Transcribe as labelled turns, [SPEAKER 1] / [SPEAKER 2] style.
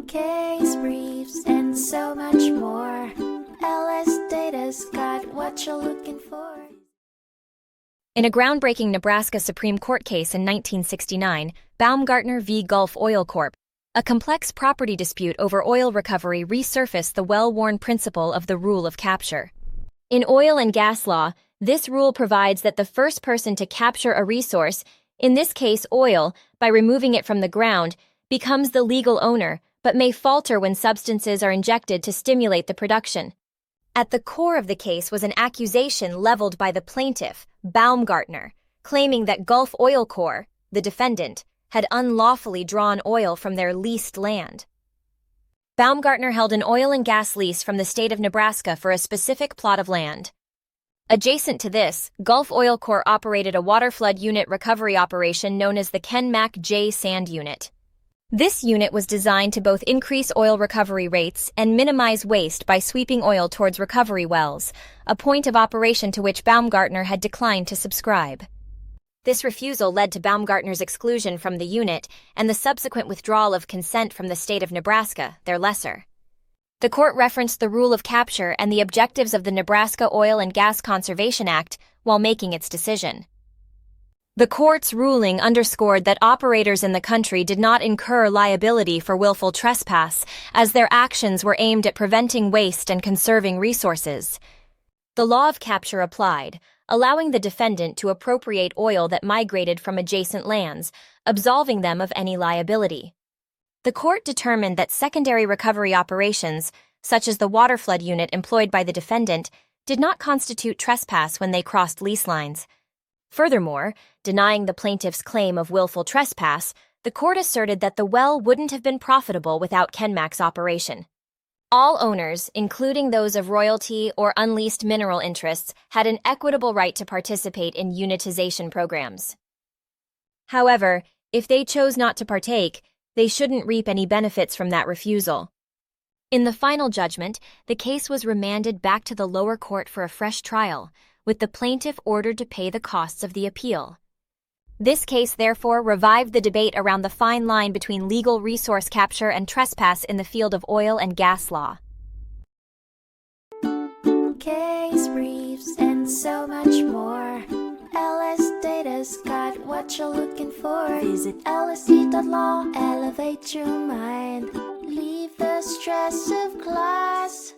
[SPEAKER 1] case briefs, and so much more. LSData's got what you're looking for.
[SPEAKER 2] In a groundbreaking Nebraska Supreme Court case in 1969, Baumgartner v. Gulf Oil Corp., a complex property dispute over oil recovery resurfaced the well-worn principle of the rule of capture. In oil and gas law, this rule provides that the first person to capture a resource, in this case oil, by removing it from the ground, becomes the legal owner, but may falter when substances are injected to stimulate the production. At the core of the case was an accusation leveled by the plaintiff, Baumgartner, claiming that Gulf Oil Corp., the defendant, had unlawfully drawn oil from their leased land. Baumgartner held an oil and gas lease from the state of Nebraska for a specific plot of land. Adjacent to this, Gulf Oil Corp. Operated a waterflood unit recovery operation known as the Ken-Mac J Sand Unit. This unit was designed to both increase oil recovery rates and minimize waste by sweeping oil towards recovery wells, a point of operation to which Baumgartner had declined to subscribe. This refusal led to Baumgartner's exclusion from the unit and the subsequent withdrawal of consent from the state of Nebraska, their lessor. The court referenced the rule of capture and the objectives of the Nebraska Oil and Gas Conservation Act while making its decision. The court's ruling underscored that operators in the country did not incur liability for willful trespass, as their actions were aimed at preventing waste and conserving resources. The law of capture applied, allowing the defendant to appropriate oil that migrated from adjacent lands, absolving them of any liability. The court determined that secondary recovery operations, such as the waterflood unit employed by the defendant, did not constitute trespass when they crossed lease lines. Furthermore, denying the plaintiff's claim of willful trespass, the court asserted that the well wouldn't have been profitable without Ken-Mac's operation. All owners, including those of royalty or unleased mineral interests, had an equitable right to participate in unitization programs. However, if they chose not to partake, they shouldn't reap any benefits from that refusal. In the final judgment, the case was remanded back to the lower court for a fresh trial, with the plaintiff ordered to pay the costs of the appeal. This case therefore revived the debate around the fine line between legal resource capture and trespass in the field of oil and gas law.
[SPEAKER 1] Case briefs, and so much more. LSData's got what you're looking for. Visit lsd.law, elevate your mind. Leave the stress of class.